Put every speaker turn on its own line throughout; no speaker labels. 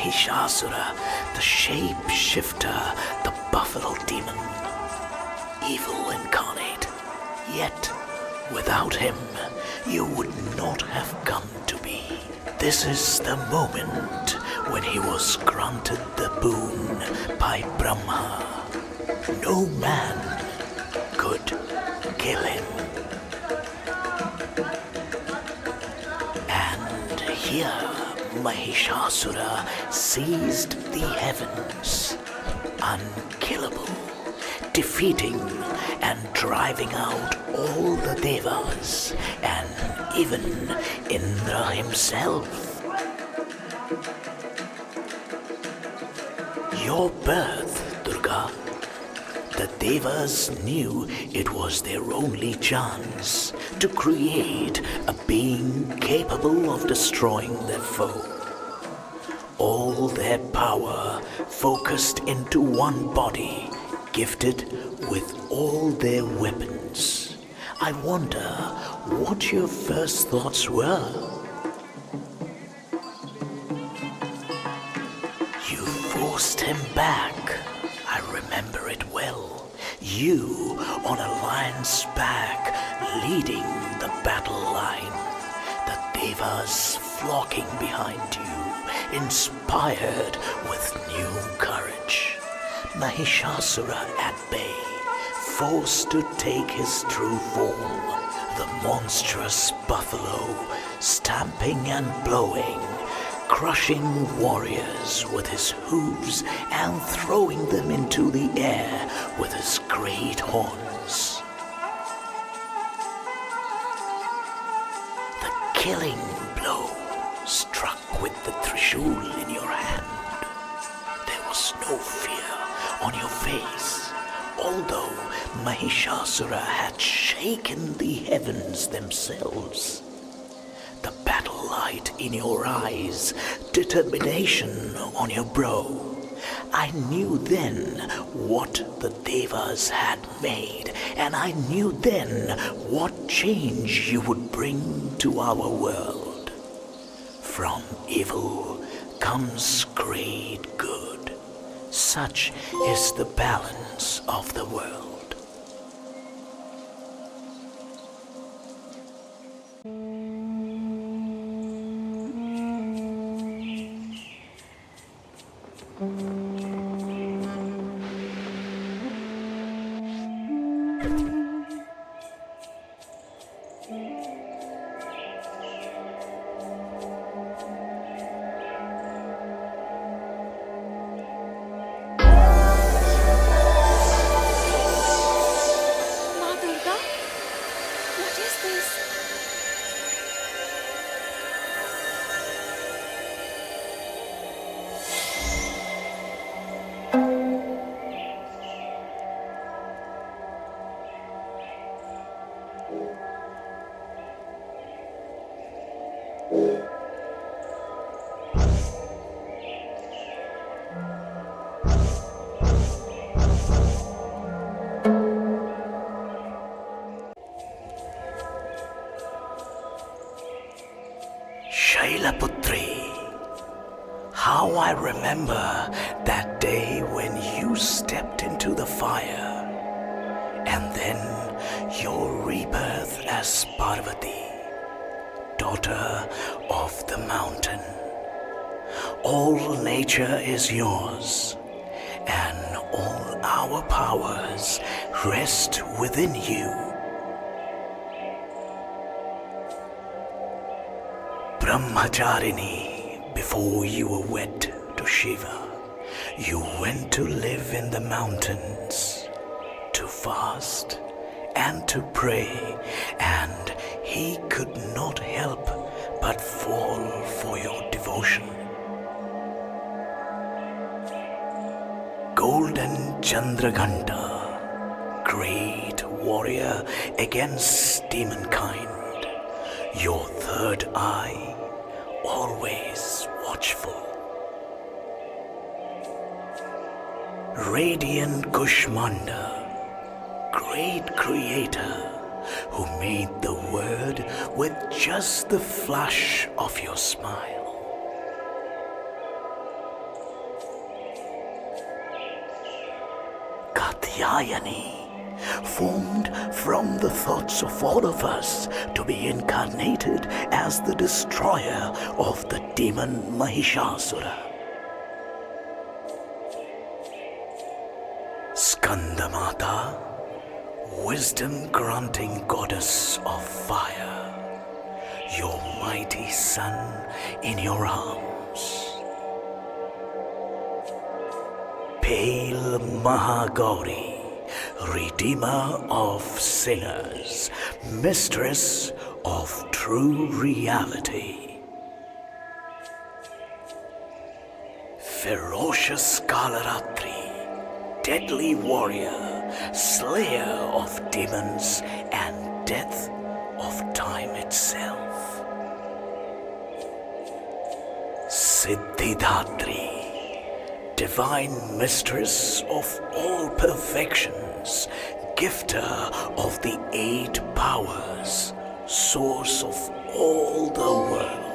Mahishasura, the shape-shifter, the buffalo demon, evil incarnate. Yet, without him, you would not have come to be. This is the moment when he was granted the boon by Brahma. No man could kill him. And here Mahishasura seized the heavens, unkillable, defeating and driving out all the devas and even Indra himself. Your birth, Durga, the devas knew it was their only chance to create a being capable of destroying their foe. All their power focused into one body, gifted with all their weapons. I wonder what your first thoughts were. You forced him back. I remember it well. You on a lion's back, leading the battle line. The devas flocking behind you, inspired with new courage. Mahishasura at bay, forced to take his true form. The monstrous buffalo, stamping and blowing, crushing warriors with his hooves and throwing them into the air with his great horns. The killing blow struck with the trishul in your hand. There was no fear on your face, although Mahishasura had shaken the heavens themselves. The battle light in your eyes, determination on your brow. I knew then what the devas had made, and I knew then what change you would bring to our world. From evil comes great good. Such is the balance of the world. How I remember that day when you stepped into the fire, and then your rebirth as Parvati, daughter of the mountain. All nature is yours, and all our powers rest within you. Brahmacharini, before you were wed to Shiva, you went to live in the mountains, to fast and to pray, and he could not help but fall for your devotion. Golden Chandraghanta, great warrior against demonkind, your third eye, always watchful. Radiant Kushmanda, great creator, who made the world with just the flash of your smile. Katyayani, formed from the thoughts of all of us to be incarnated as the destroyer of the demon Mahishasura. Skandamata, wisdom-granting goddess of fire, your mighty son in your arms. Pale Mahagauri, Redeemer of sinners, Mistress of true reality. Ferocious Kalaratri, deadly warrior, slayer of demons and death of time itself. Siddhidatri, divine mistress of all perfections, gifter of the 8 powers, source of all the world.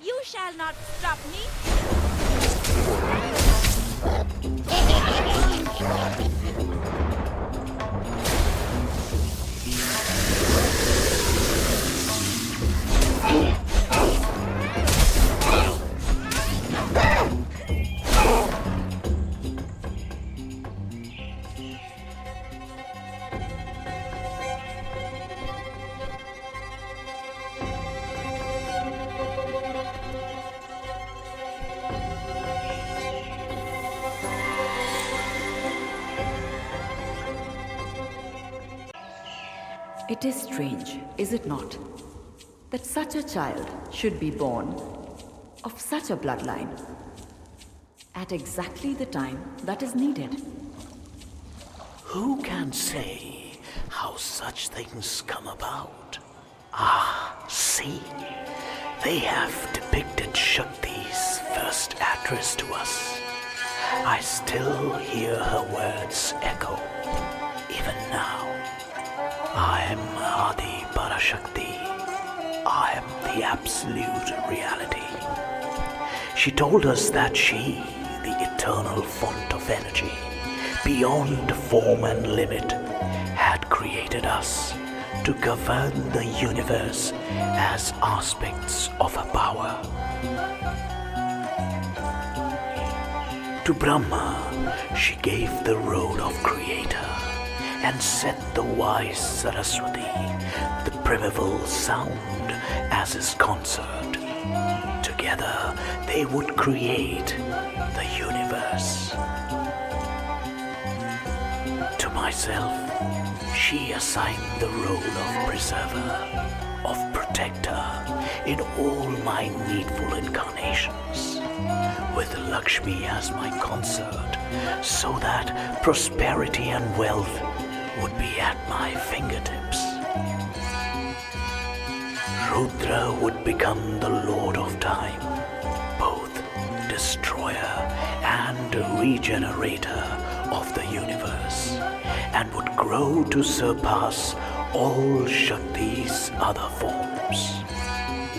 You shall not stop me.
It is strange, is it not, that such a child should be born of such a bloodline at exactly the time that is needed.
Who can say how such things come about? Ah, see, they have depicted Shakti's first address to us. I still hear her words echo, even now. I am Adi Parashakti. I am the absolute reality. She told us that she, the eternal font of energy, beyond form and limit, had created us to govern the universe as aspects of her power. To Brahma, she gave the role of creator and set the wise Saraswati, the primeval sound, as his consort. Together, they would create the universe. To myself, she assigned the role of preserver, of protector in all my needful incarnations, with Lakshmi as my consort, so that prosperity and wealth would be at my fingertips. Rudra would become the Lord of Time, both destroyer and regenerator of the universe, and would grow to surpass all Shakti's other forms.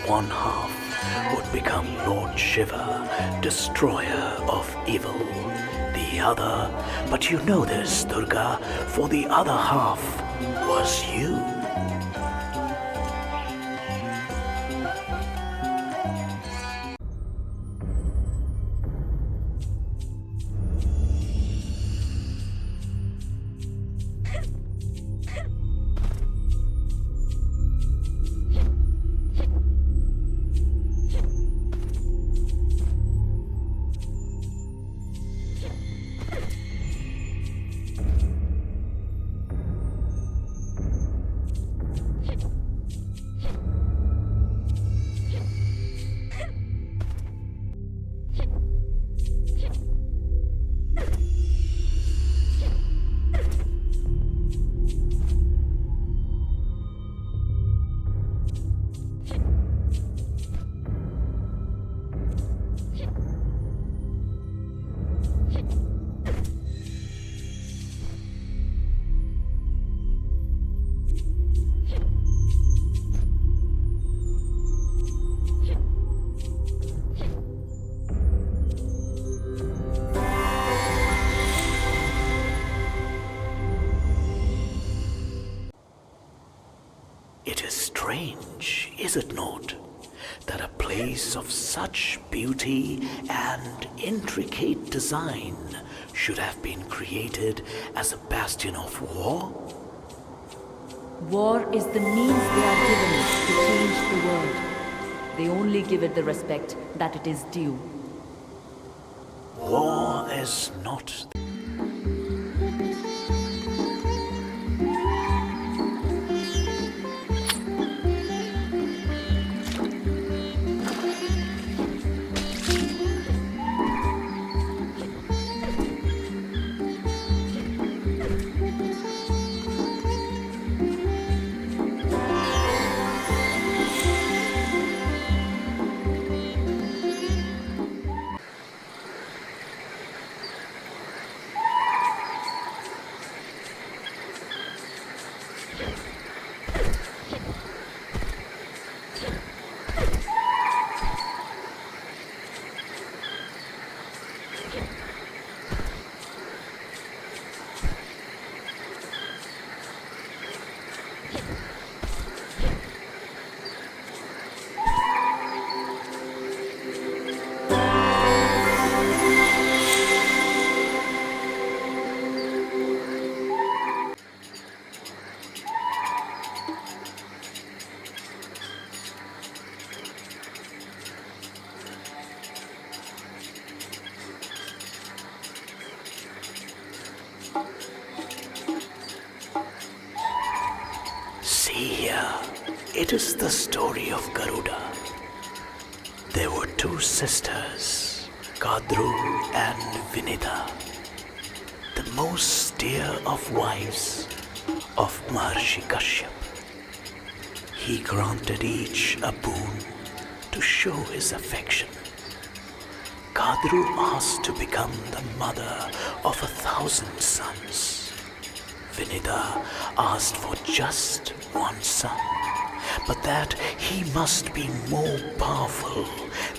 One half would become Lord Shiva, destroyer of evil. The other, but you know this, Durga, for the other half was you. It is strange, is it not, that a place of such beauty and intricate design should have been created as a bastion of war?
War is the means they are given to change the world. They only give it the respect that it is due.
War is not. It is the story of Garuda. There were two sisters, Kadru and Vinita, the most dear of wives of Maharshi Kashyap. He granted each a boon to show his affection. Kadru asked to become the mother of 1,000 sons. Vinita asked for just one son, but that he must be more powerful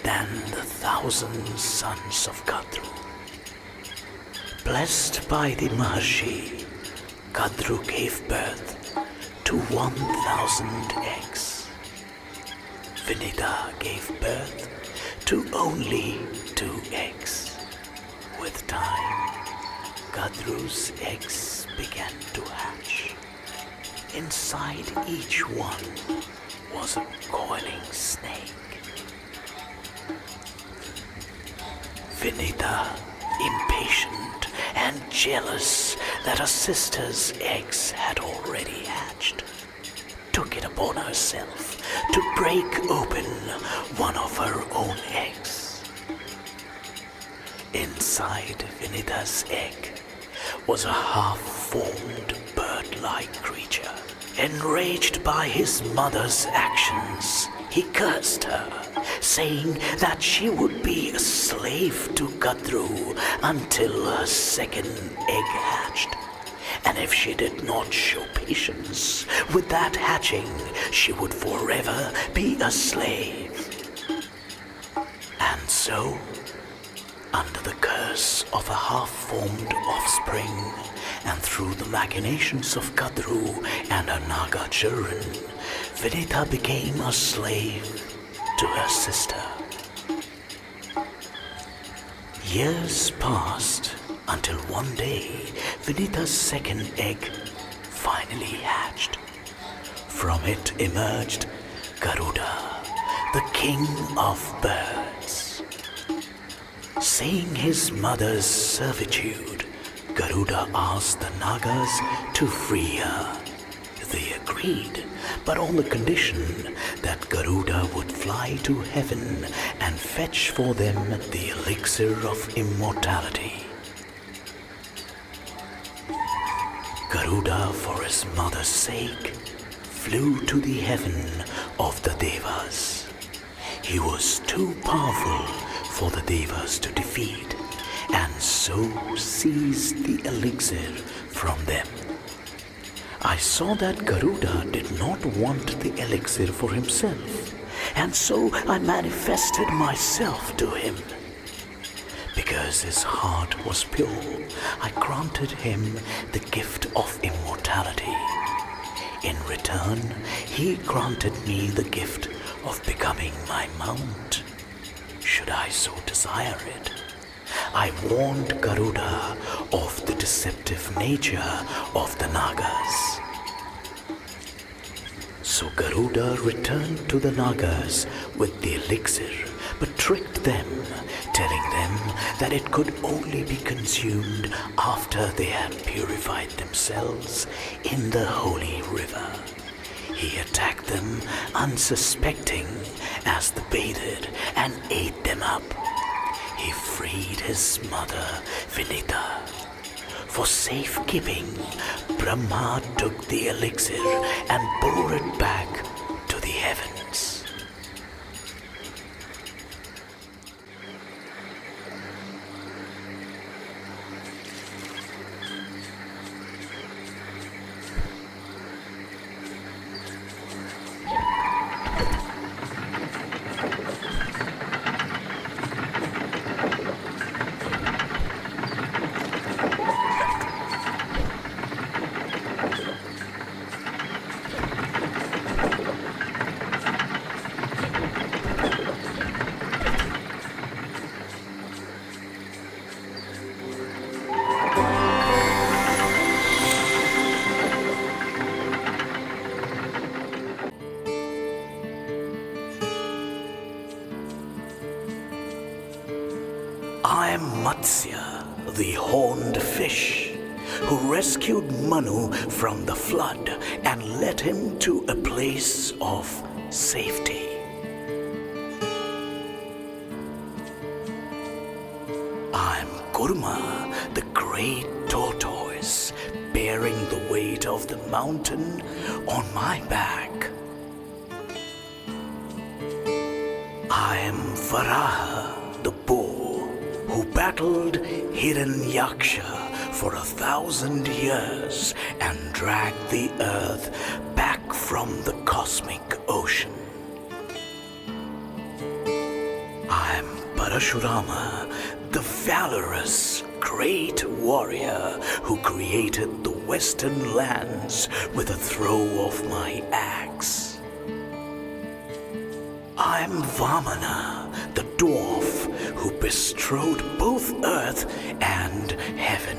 than the 1,000 sons of Kadru. Blessed by the Maharshi, Kadru gave birth to 1,000 eggs. Vinita gave birth to only 2 eggs. With time, Kadru's eggs began to hatch. Inside each one was a coiling snake. Vinita, impatient and jealous that her sister's eggs had already hatched, took it upon herself to break open one of her own eggs. Inside Vinita's egg was a half-formed bird-like creature. Enraged by his mother's actions, he cursed her, saying that she would be a slave to Kadru until her second egg hatched. And if she did not show patience with that hatching, she would forever be a slave. And so, under the curse of a half-formed offspring, and through the machinations of Kadru and her Naga children, Vinita became a slave to her sister. Years passed until one day Vinita's second egg finally hatched. From it emerged Garuda, the king of birds. Seeing his mother's servitude, Garuda asked the Nagas to free her. They agreed, but on the condition that Garuda would fly to heaven and fetch for them the elixir of immortality. Garuda, for his mother's sake, flew to the heaven of the Devas. He was too powerful for the Devas to defeat, and so seized the elixir from them. I saw that Garuda did not want the elixir for himself, and so I manifested myself to him. Because his heart was pure, I granted him the gift of immortality. In return, he granted me the gift of becoming my mount, should I so desire it. I warned Garuda of the deceptive nature of the Nagas. So Garuda returned to the Nagas with the elixir, but tricked them, telling them that it could only be consumed after they had purified themselves in the holy river. He attacked them unsuspecting as they bathed and ate them up. He freed his mother, Vinita. For safekeeping, Brahma took the elixir and bore it back to the heavens. I am Matsya, the horned fish, who rescued Manu from the flood and led him to a place of safety. I am Kurma, the great tortoise, bearing the weight of the mountain on my back. I am Varaha, the bull, who battled Hiranyaksha for 1,000 years and dragged the earth back from the cosmic ocean. I am Parashurama, the valorous great warrior who created the western lands with a throw of my axe. I am Vamana, the dwarf who bestrode both earth and heaven.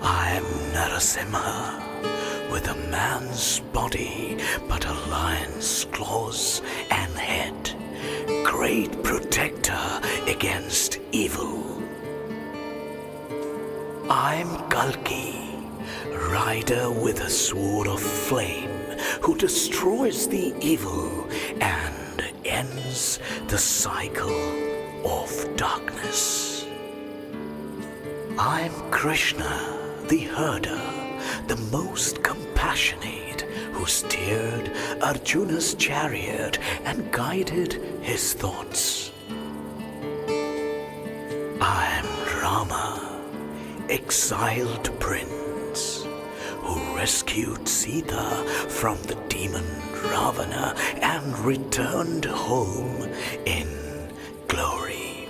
I am Narasimha, with a man's body but a lion's claws and head, great protector against evil. I am Kalki, rider with a sword of flame, who destroys the evil and ends the cycle of darkness. I am Krishna, the herder, the most compassionate, who steered Arjuna's chariot and guided his thoughts. I am Rama, exiled prince, who rescued Sita from the demon Ravana and returned home in glory.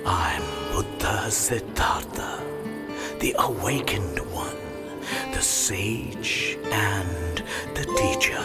I am Buddha Siddhartha, the awakened one, the sage and the teacher.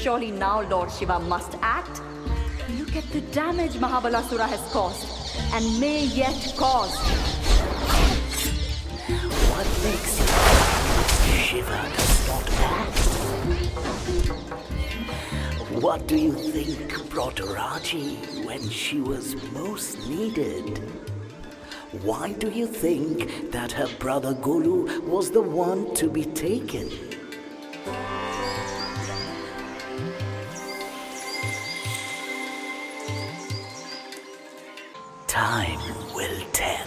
surely now Lord Shiva must act. Look at the damage Mahabalasura has caused, and may yet cause.
What makes you think Shiva does not act? What do you think brought Raji when she was most needed? Why do you think that her brother Golu was the one to be taken? Time will tell.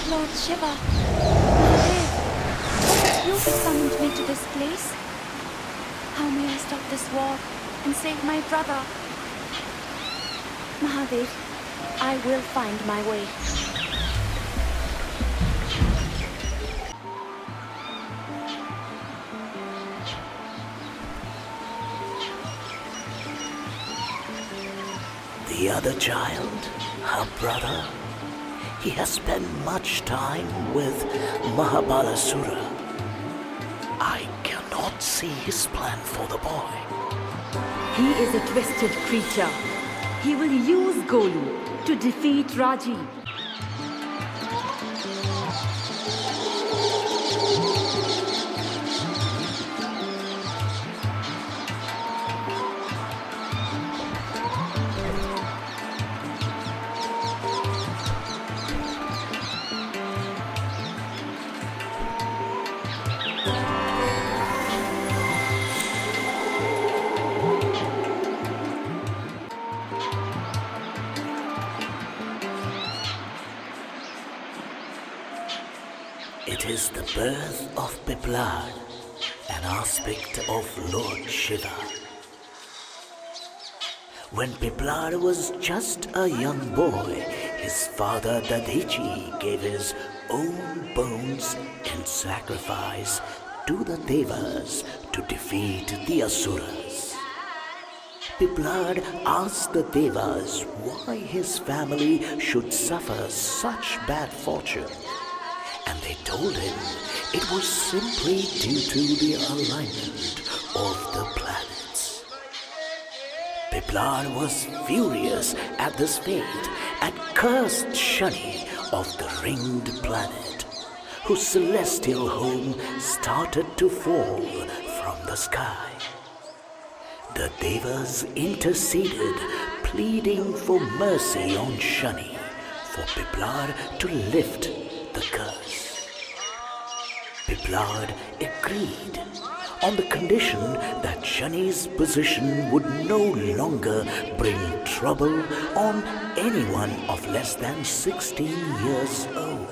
Lord Shiva, Mahadev, you summoned me to this place. How may I stop this war and save my brother? Mahadev, I will find my way.
The other child, her brother, he has spent much time with Mahabalasura. I cannot see his plan for the boy.
He is a twisted creature. He will use Golu to defeat Raji.
It is the birth of Piplad, an aspect of Lord Shiva. When Piplad was just a young boy, his father Dadichi gave his own bones in sacrifice to the Devas to defeat the Asuras. Piplad asked the Devas why his family should suffer such bad fortune. And they told him it was simply due to the alignment of the planets. Piplad was furious at this fate and cursed Shani of the ringed planet, whose celestial home started to fall from the sky. The Devas interceded, pleading for mercy on Shani, for Piplad to lift the curse. Piplad agreed on the condition that Shani's position would no longer bring trouble on anyone of less than 16 years old.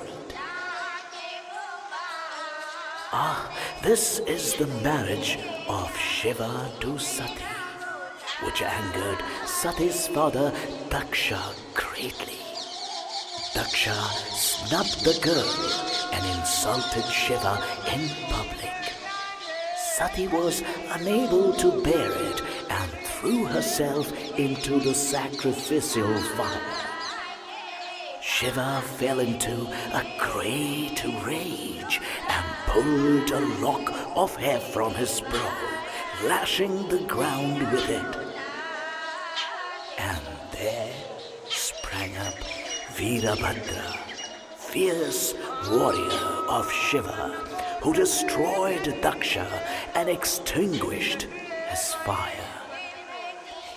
This is the marriage of Shiva to Sati, which angered Sati's father Daksha greatly. Daksha snubbed the girl and insulted Shiva in public. Sati was unable to bear it and threw herself into the sacrificial fire. Shiva fell into a great rage and pulled a lock of hair from his brow, lashing the ground with it. And there sprang up Veerabhadra, fierce warrior of Shiva, who destroyed Daksha and extinguished his fire.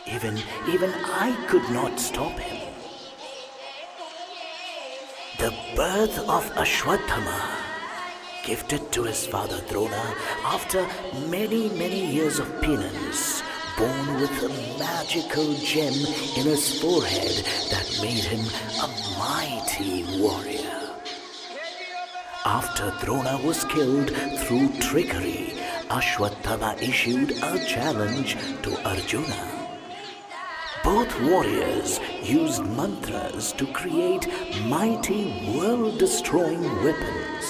Even I could not stop him. The birth of Ashwatthama, gifted to his father Drona after many years of penance, born with a magical gem in his forehead that made him a mighty warrior. After Drona was killed through trickery, Ashwatthama issued a challenge to Arjuna. Both warriors used mantras to create mighty world-destroying weapons.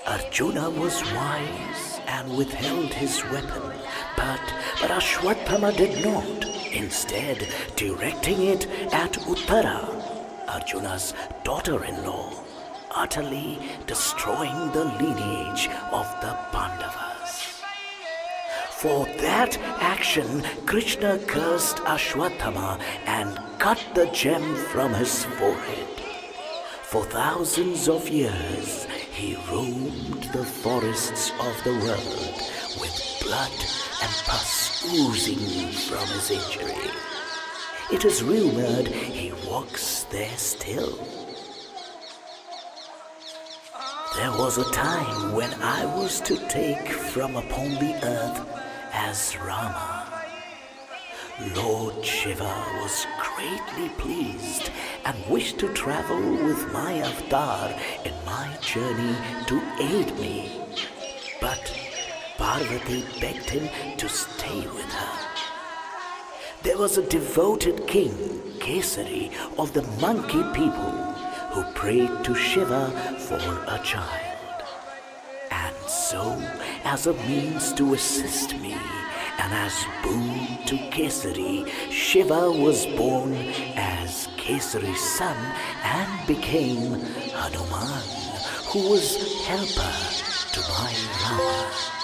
Arjuna was wise and withheld his weapon, but Ashwatthama did not, instead directing it at Uttara, Arjuna's daughter-in-law, utterly destroying the lineage of the Pandavas. For that action, Krishna cursed Ashwatthama and cut the gem from his forehead. For thousands of years, he roamed the forests of the world with blood and pus oozing from his injury. It is rumored he walks there still. There was a time when I was to take from upon the earth as Rama. Lord Shiva was greatly pleased and wished to travel with my avatar in my journey to aid me. But Parvati begged him to stay with her. There was a devoted king, Kesari, of the monkey people, who prayed to Shiva for a child. And so, as a means to assist me, and as boon to Kesari, Shiva was born as Kesari's son and became Hanuman, who was helper to my Rama.